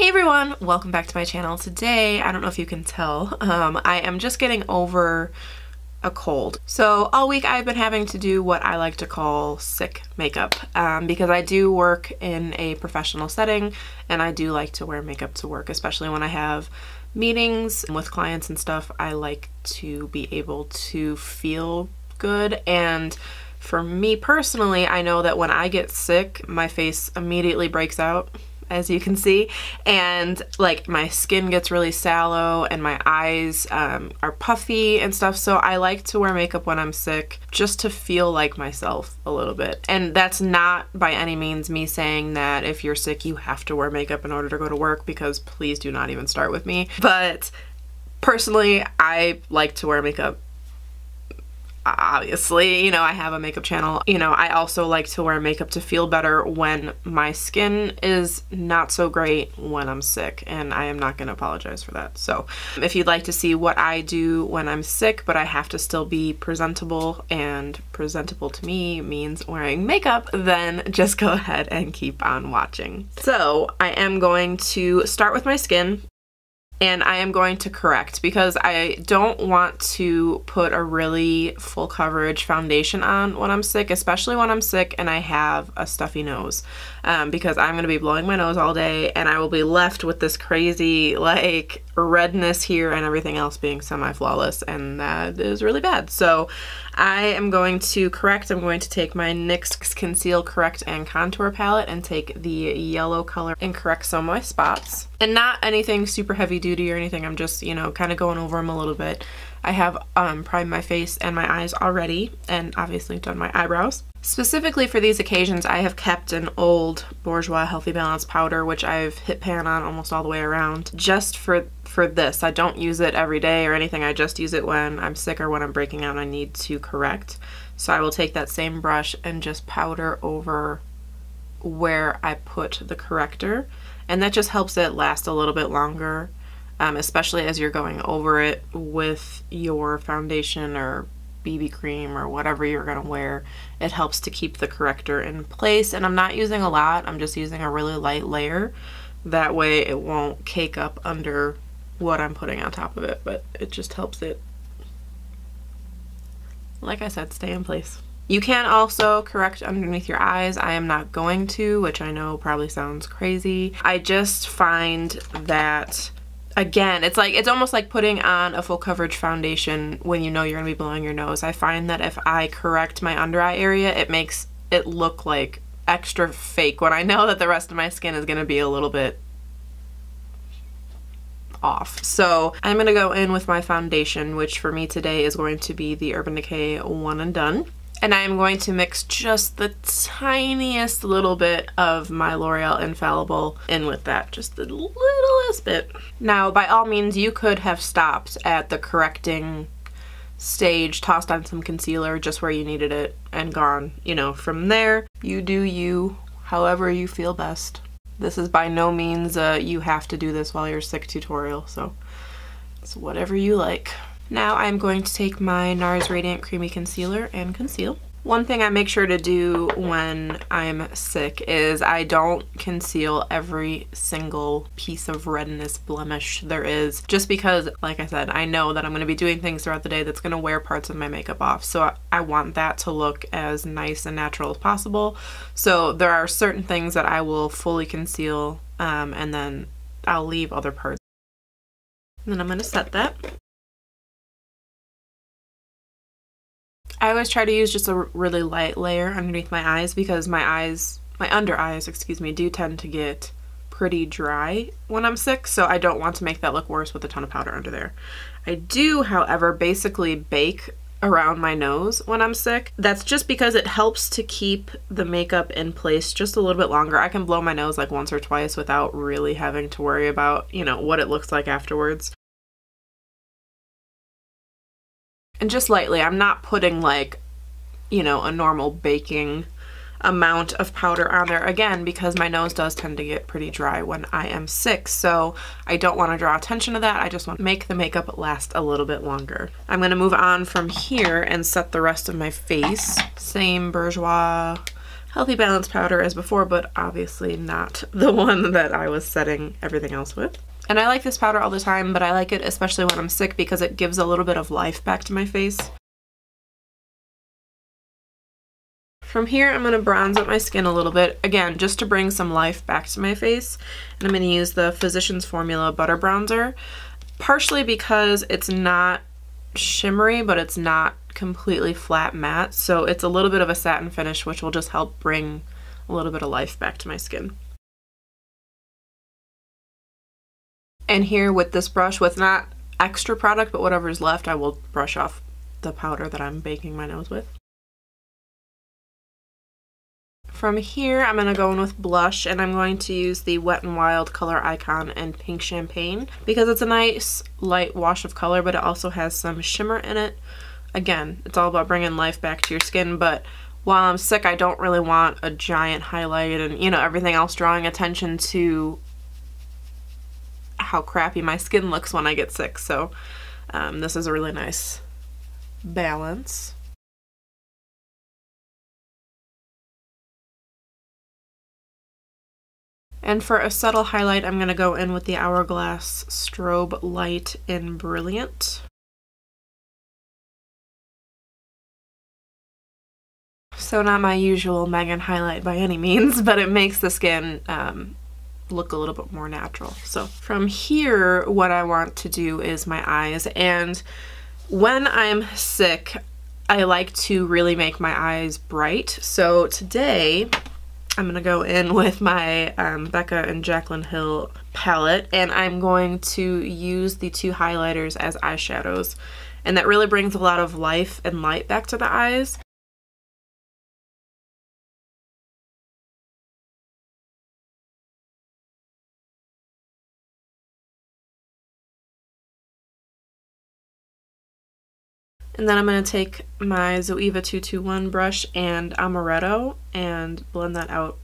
Hey everyone, welcome back to my channel. Today, I don't know if you can tell, I am just getting over a cold. So all week I've been having to do what I like to call sick makeup because I do work in a professional setting and I do like to wear makeup to work, especially when I have meetings with clients and stuff. I like to be able to feel good, and for me personally, I know that when I get sick, my face immediately breaks out, as you can see, and like my skin gets really sallow and my eyes are puffy and stuff. So I like to wear makeup when I'm sick just to feel like myself a little bit. And that's not by any means me saying that if you're sick you have to wear makeup in order to go to work, because please do not even start with me. But personally, I like to wear makeup. Obviously, you know, I have a makeup channel. You know, I also like to wear makeup to feel better when my skin is not so great when I'm sick, and I am not going to apologize for that. So if you'd like to see what I do when I'm sick but I have to still be presentable, and presentable to me means wearing makeup, then just go ahead and keep on watching. So I am going to start with my skin. And I am going to correct because I don't want to put a really full coverage foundation on when I'm sick, especially when I'm sick and I have a stuffy nose, because I'm going to be blowing my nose all day and I will be left with this crazy like redness here and everything else being semi-flawless, and that is really bad. So I am going to correct. I'm going to take my NYX Conceal, Correct, and Contour palette and take the yellow color and correct some of my spots. And not anything super heavy duty or anything. I'm just, you know, kind of going over them a little bit. I have primed my face and my eyes already, and obviously done my eyebrows. Specifically for these occasions, I have kept an old Bourjois Healthy Balance powder, which I've hit pan on almost all the way around, just for this. I don't use it every day or anything. I just use it when I'm sick or when I'm breaking out and I need to correct. So I will take that same brush and just powder over where I put the corrector, and that just helps it last a little bit longer, especially as you're going over it with your foundation or BB cream or whatever you're gonna wear. It helps to keep the corrector in place, and I'm not using a lot. I'm just using a really light layer. That way it won't cake up under what I'm putting on top of it, but it just helps it, like I said, stay in place. You can also correct underneath your eyes. I am not going to, which I know probably sounds crazy. I just find that, again, it's almost like putting on a full coverage foundation when you know you're gonna be blowing your nose. I find that if I correct my under eye area, it makes it look like extra fake when I know that the rest of my skin is gonna be a little bit off. So I'm gonna go in with my foundation, which for me today is going to be the Urban Decay One and Done. And I am going to mix just the tiniest little bit of my L'Oreal Infallible in with that, just the littlest bit. Now, by all means, you could have stopped at the correcting stage, tossed on some concealer just where you needed it, and gone. You know, from there, you do you, however you feel best. This is by no means you have to do this while you're sick tutorial, so it's whatever you like. Now I'm going to take my NARS Radiant Creamy Concealer and conceal. One thing I make sure to do when I'm sick is I don't conceal every single piece of redness blemish there is, just because, like I said, I know that I'm going to be doing things throughout the day that's going to wear parts of my makeup off. So I want that to look as nice and natural as possible. So there are certain things that I will fully conceal, and then I'll leave other parts. And then I'm going to set that. I always try to use just a really light layer underneath my eyes, because my under eyes, excuse me, do tend to get pretty dry when I'm sick, so I don't want to make that look worse with a ton of powder under there. I do, however, basically bake around my nose when I'm sick. That's just because it helps to keep the makeup in place just a little bit longer. I can blow my nose like once or twice without really having to worry about, you know, what it looks like afterwards. And just lightly, I'm not putting like, you know, a normal baking amount of powder on there, again, because my nose does tend to get pretty dry when I am sick, so I don't want to draw attention to that. I just want to make the makeup last a little bit longer. I'm going to move on from here and set the rest of my face. Same Bourjois Healthy Balance powder as before, but obviously not the one that I was setting everything else with. And I like this powder all the time, but I like it especially when I'm sick because it gives a little bit of life back to my face. From here, I'm going to bronze up my skin a little bit, again, just to bring some life back to my face. And I'm going to use the Physicians Formula Butter Bronzer, partially because it's not shimmery, but it's not completely flat matte, so it's a little bit of a satin finish, which will just help bring a little bit of life back to my skin. And here with this brush, with not extra product, but whatever's left, I will brush off the powder that I'm baking my nose with. From here, I'm going to go in with blush, and I'm going to use the Wet n Wild Color Icon and Pink Champagne because it's a nice light wash of color, but it also has some shimmer in it. Again, it's all about bringing life back to your skin, but while I'm sick, I don't really want a giant highlight and, you know, everything else drawing attention to how crappy my skin looks when I get sick. So this is a really nice balance. And for a subtle highlight, I'm going to go in with the Hourglass Strobe Light in Brilliant. So not my usual Megan highlight by any means, but it makes the skin look a little bit more natural. So from here, what I want to do is my eyes. And when I'm sick, I like to really make my eyes bright. So today, I'm going to go in with my Becca and Jaclyn Hill palette, and I'm going to use the two highlighters as eyeshadows. And that really brings a lot of life and light back to the eyes. And then I'm going to take my Zoeva 221 brush and Amaretto and blend that out.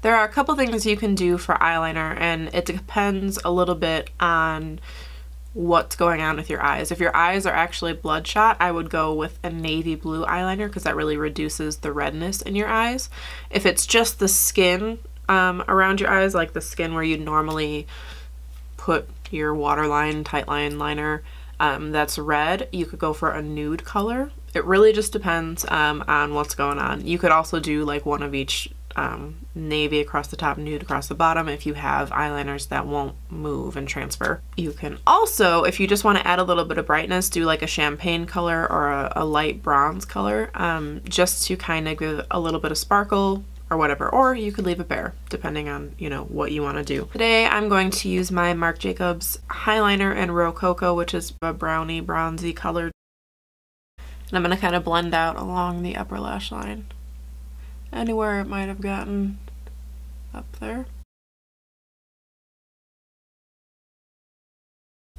There are a couple things you can do for eyeliner, and it depends a little bit on what's going on with your eyes. If your eyes are actually bloodshot, I would go with a navy blue eyeliner because that really reduces the redness in your eyes. If it's just the skin around your eyes, like the skin where you normally put your waterline, tightline liner, that's red, you could go for a nude color. It really just depends on what's going on. You could also do like one of each, navy across the top, nude across the bottom, if you have eyeliners that won't move and transfer. You can also, if you just want to add a little bit of brightness, do like a champagne color or a light bronze color, just to kind of give a little bit of sparkle or whatever, or you could leave it bare depending on, you know, what you want to do. Today I'm going to use my Marc Jacobs highliner in Rococo, which is a brownie bronzy color, and I'm going to kind of blend out along the upper lash line anywhere it might have gotten up there.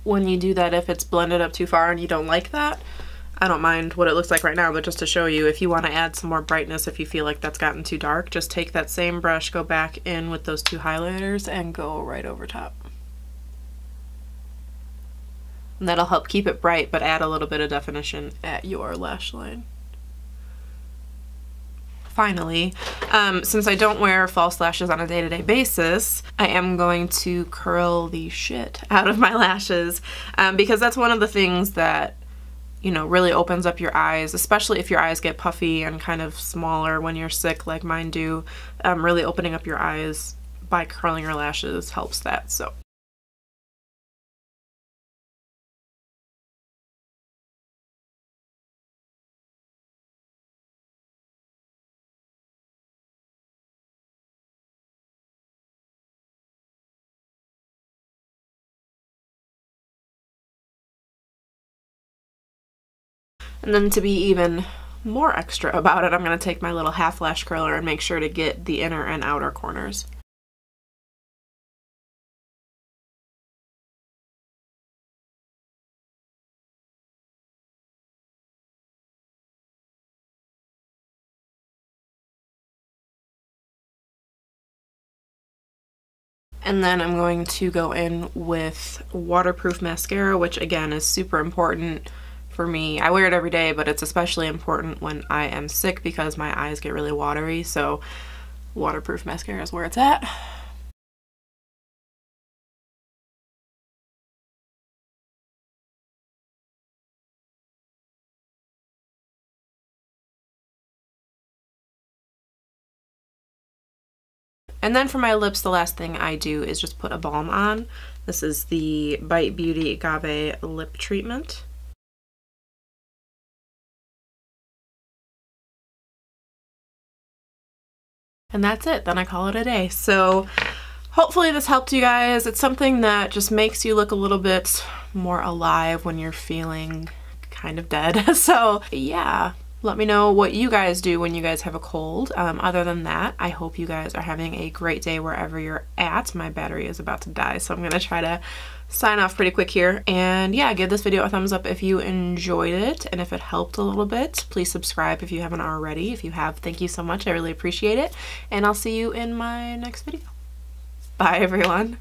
When you do that, if it's blended up too far and you don't like that, I don't mind what it looks like right now, but just to show you, if you want to add some more brightness, if you feel like that's gotten too dark, just take that same brush, go back in with those two highlighters, and go right over top. And that'll help keep it bright, but add a little bit of definition at your lash line. Finally, since I don't wear false lashes on a day-to-day basis, I am going to curl the shit out of my lashes, because that's one of the things that, you know, really opens up your eyes, especially if your eyes get puffy and kind of smaller when you're sick like mine do. Really opening up your eyes by curling your lashes helps that. So and then to be even more extra about it, I'm going to take my little half lash curler and make sure to get the inner and outer corners. And then I'm going to go in with waterproof mascara, which again is super important for me. I wear it every day, but it's especially important when I am sick because my eyes get really watery, so waterproof mascara is where it's at. And then for my lips, the last thing I do is just put a balm on. This is the Bite Beauty Agave Lip Treatment. And that's it. Then I call it a day. So hopefully this helped you guys. It's something that just makes you look a little bit more alive when you're feeling kind of dead. So yeah. Let me know what you guys do when you guys have a cold. Other than that, I hope you guys are having a great day wherever you're at. My battery is about to die, so I'm going to try to sign off pretty quick here. And yeah, give this video a thumbs up if you enjoyed it, and if it helped a little bit. Please subscribe if you haven't already. If you have, thank you so much. I really appreciate it. And I'll see you in my next video. Bye, everyone.